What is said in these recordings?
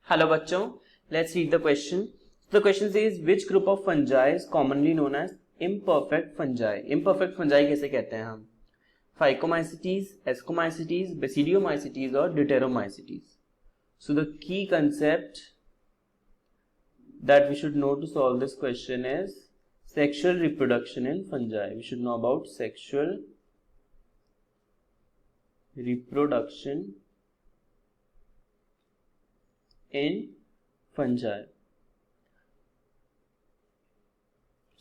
Hello बच्चों, let's read the question. The question says which group of fungi is commonly known as imperfect fungi? Imperfect fungi कैसे कहते हैं हम? Phycomycetes, Ascomycetes, Basidiomycetes और Deuteromycetes. So the key concept that we should know to solve this question is sexual reproduction in fungi. We should know about sexual reproduction in fungi.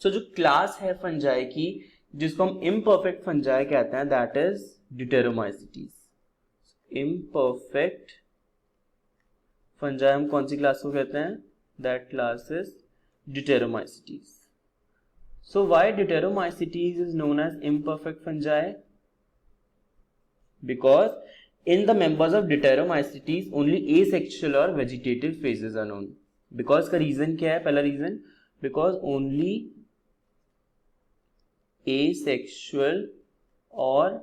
So जो class है fungi की जिसको हम imperfect fungi कहते हैं that is deuteromycetes. Imperfect fungi हम कौन सी क्लास को कहते हैं? That class is deuteromycetes. So why deuteromycetes is known as imperfect fungi? Because in the members of Deuteromycetes only asexual or vegetative phases are known. Because का reason क्या है? पहला reason because only asexual और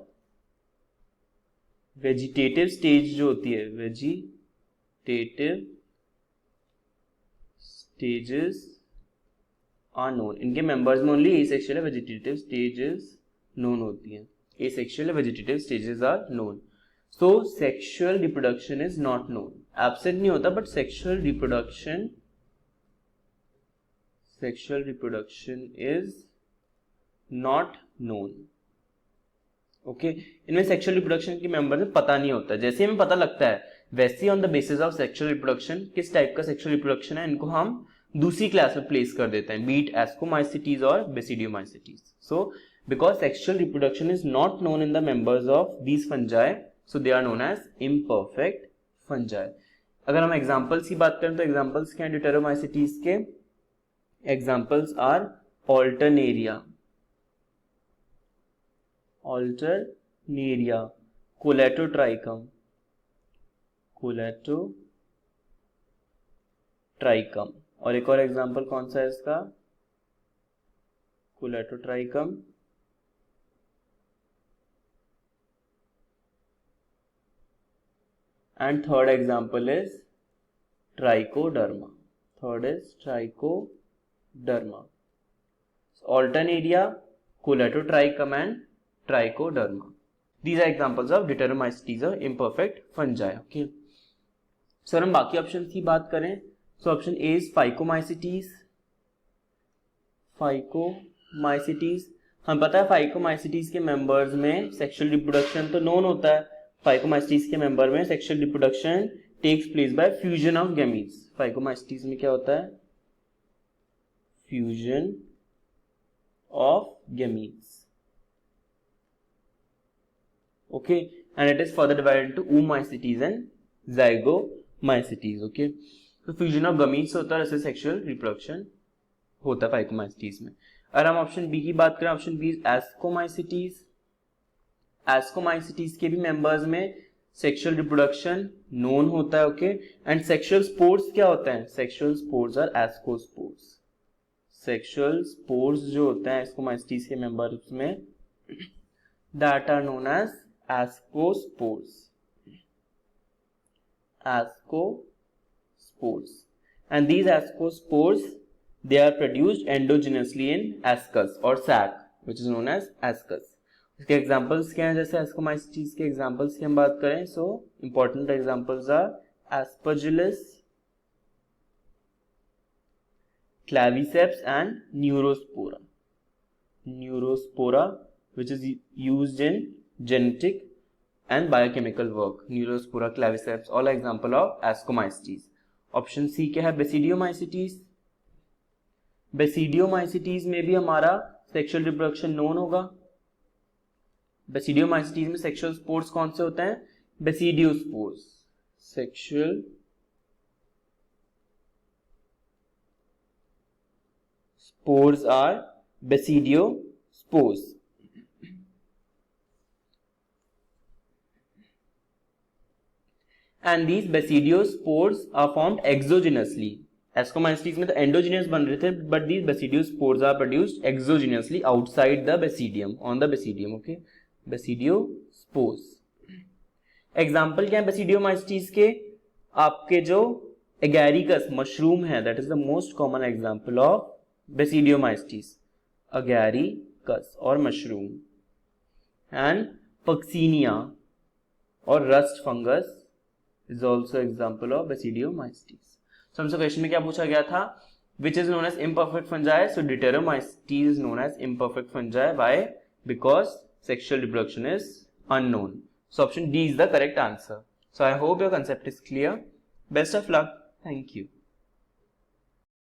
vegetative stage जो होती है vegetative stages are known. इनके members में only asexual और vegetative stages known होती हैं. Asexual and vegetative stages are known. So sexual reproduction is not known. Absent नहीं होता but sexual reproduction is not known. Okay? इनमें sexual reproduction के member में पता नहीं होता. जैसे हमें पता लगता है वैसे on the basis of sexual reproduction किस टाइप का sexual reproduction है इनको हम दूसरी क्लास में प्लेस कर देते हैं, be it Ascomycetes और Basidiomycetes. So because sexual reproduction is not known in the members of these fungi, so they are known as imperfect fungi. अगर हम examples की बात करें तो examples क्या हैं Deuteromycetes के? Examples are Alternaria, Colatotrichum, और एक और example कौन सा है इसका? Colatotrichum and third example is Trichoderma. Third is Trichoderma. So, Alternaria, Colatotrichum and Trichoderma. These are examples of Deuteromycetes or imperfect fungi. Okay. So हम बाकी ऑप्शन की बात करें so option A is Phycomycetes. हम पता है Phycomycetes के members में सेक्सुअल रिप्रोडक्शन तो नोन होता है. Phycomycetes के मेंबर में sexual reproduction takes place by fusion of gametes. Phycomycetes में क्या होता है? Fusion of gametes. Okay, and it is further divided into oomacetes एंड zygomycetes. ओके, तो फ्यूजन ऑफ गैमीट्स होता है, ऐसे सेक्सुअल रिप्रोडक्शन होता है Phycomycetes में. अगर हम ऑप्शन बी की बात करें, option B is Ascomycetes. Ascomycetes के भी मेंबर्स में सेक्सुअल रिप्रोडक्शन नोन होता है. ओके, एंड सेक्सुअल स्पोर्स क्या होते हैं? Sexual spores are ascospores. Sexual spores जो होते हैं Ascomycetes के मेंबर्स में that are known as ascospores. And these ascospores they are produced endogenously in ascus or sac which is known as ascus. इसके examples क्या हैं? जैसे Ascomycetes के एग्जांपल्स की हम बात करें so important examples are Aspergillus, Claviceps and Neurospora which is used in genetic and biochemical work. Neurospora, Claviceps all are example of Ascomycetes. Option C क्या है? Basidiomycetes. Basidiomycetes में भी हमारा सेक्सुअल रिप्रोडक्शन नोन होगा. Basidiomycetes में sexual spores कौन से होते हैं? Basidiospores. Sexual spores are Basidiospores. And these basidiospores are formed exogenously. Ascomycetes में तो endogenous बन रहे थे, but these basidiospores are produced exogenously outside the basidium, on the basidium. Okay, Basidiospores. Example क्या है Basidiomycetes के? आपके जो एगैरिकस मशरूम है, that is the most common example of basidiomycetes, agaricus और मशरूम। एंड पक्सीनिया और rust fungus is also example of basidiomycetes. तो हमसे क्वेश्चन में क्या पूछा गया था, which is known as imperfect fungi? So Deuteromycetes is known as imperfect fungi. Why? Because sexual reproduction is unknown. So option D is the correct answer. So I hope your concept is clear. Best of luck. Thank you.